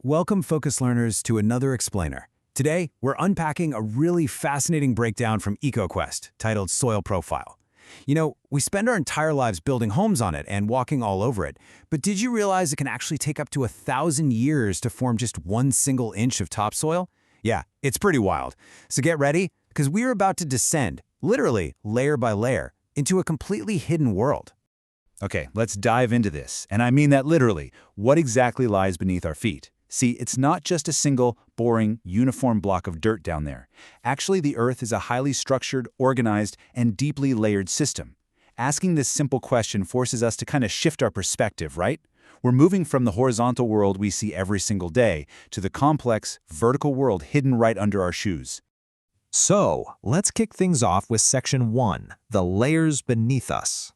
Welcome, Focus Learners, to another explainer. Today, we're unpacking a really fascinating breakdown from EcoQuest titled Soil Profile. You know, we spend our entire lives building homes on it and walking all over it, but did you realize it can actually take up to 1,000 years to form just one single inch of topsoil? Yeah, it's pretty wild. So get ready, because we're about to descend, literally layer by layer, into a completely hidden world. Okay, let's dive into this, and I mean that literally. What exactly lies beneath our feet? See, it's not just a single, boring, uniform block of dirt down there. Actually, the Earth is a highly structured, organized, and deeply layered system. Asking this simple question forces us to kind of shift our perspective, right? We're moving from the horizontal world we see every single day to the complex, vertical world hidden right under our shoes. So, let's kick things off with Section 1, the layers beneath us.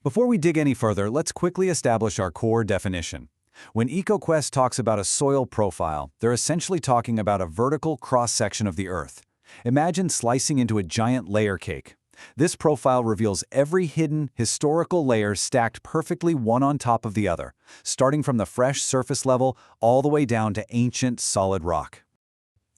Before we dig any further, let's quickly establish our core definition. When EcoQuest talks about a soil profile, they're essentially talking about a vertical cross-section of the Earth. Imagine slicing into a giant layer cake. This profile reveals every hidden, historical layer stacked perfectly one on top of the other, starting from the fresh surface level all the way down to ancient, solid rock.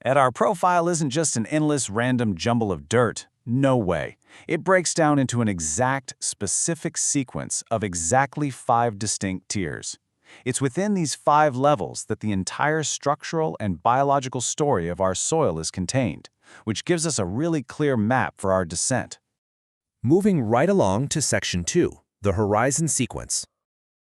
And our profile isn't just an endless, random jumble of dirt. No way. It breaks down into an exact, specific sequence of exactly 5 distinct tiers. It's within these 5 levels that the entire structural and biological story of our soil is contained, which gives us a really clear map for our descent. Moving right along to Section 2, the horizon sequence.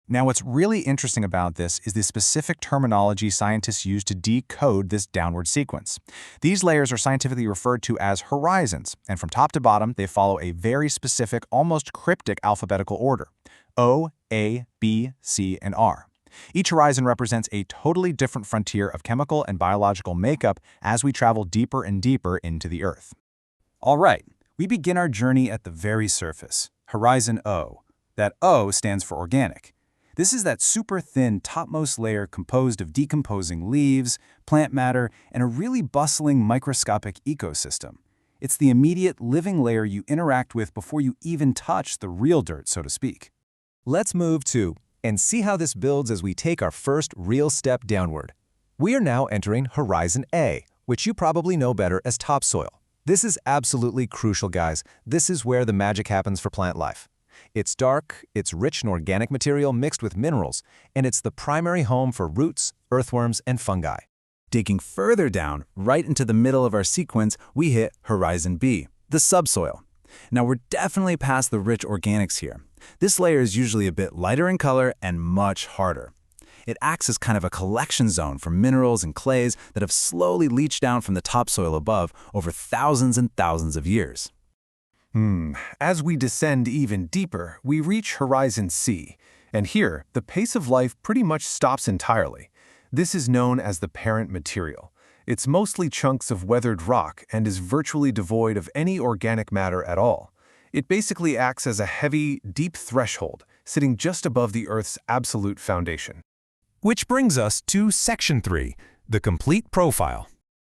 Now, what's really interesting about this is the specific terminology scientists use to decode this downward sequence. These layers are scientifically referred to as horizons, and from top to bottom, they follow a very specific, almost cryptic alphabetical order: O, A, B, C, and R. Each horizon represents a totally different frontier of chemical and biological makeup as we travel deeper and deeper into the Earth. All right, we begin our journey at the very surface, Horizon O. That O stands for organic. This is that super thin topmost layer composed of decomposing leaves, plant matter, and a really bustling microscopic ecosystem. It's the immediate living layer you interact with before you even touch the real dirt, so to speak. Let's move to and see how this builds as we take our first real step downward. We are now entering Horizon A, which you probably know better as topsoil. This is absolutely crucial, guys. This is where the magic happens for plant life. It's dark, it's rich in organic material mixed with minerals, and it's the primary home for roots, earthworms, and fungi. Digging further down, right into the middle of our sequence, we hit Horizon B, the subsoil. Now, we're definitely past the rich organics here. This layer is usually a bit lighter in color and much harder. It acts as kind of a collection zone for minerals and clays that have slowly leached down from the topsoil above over thousands and thousands of years. As we descend even deeper, we reach Horizon C, and here, the pace of life pretty much stops entirely. This is known as the parent material. It's mostly chunks of weathered rock and is virtually devoid of any organic matter at all. It basically acts as a heavy, deep threshold, sitting just above the Earth's absolute foundation. Which brings us to Section 3, the complete profile.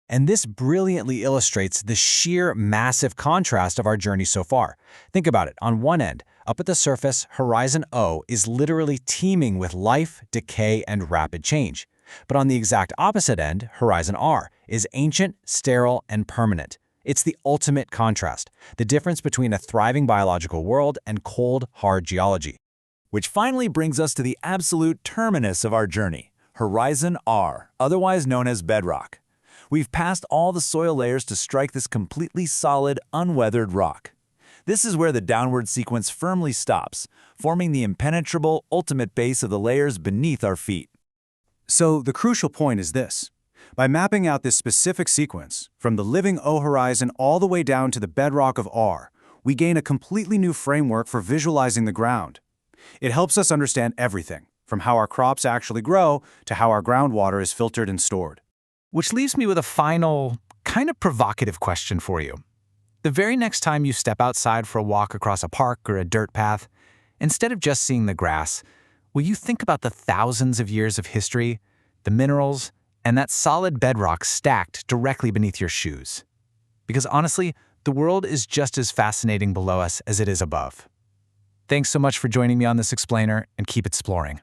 And this brilliantly illustrates the sheer massive contrast of our journey so far. Think about it. On one end, up at the surface, Horizon O is literally teeming with life, decay, and rapid change. But on the exact opposite end, Horizon R is ancient, sterile, and permanent. It's the ultimate contrast, the difference between a thriving biological world and cold, hard geology. Which finally brings us to the absolute terminus of our journey, Horizon R, otherwise known as bedrock. We've passed all the soil layers to strike this completely solid, unweathered rock. This is where the downward sequence firmly stops, forming the impenetrable, ultimate base of the layers beneath our feet. So the crucial point is this. By mapping out this specific sequence, from the living O horizon all the way down to the bedrock of R, we gain a completely new framework for visualizing the ground. It helps us understand everything, from how our crops actually grow to how our groundwater is filtered and stored. Which leaves me with a final, kind of provocative question for you. The very next time you step outside for a walk across a park or a dirt path, instead of just seeing the grass, will you think about the thousands of years of history, the minerals, and that solid bedrock stacked directly beneath your shoes? Because honestly, the world is just as fascinating below us as it is above. Thanks so much for joining me on this explainer, and keep exploring.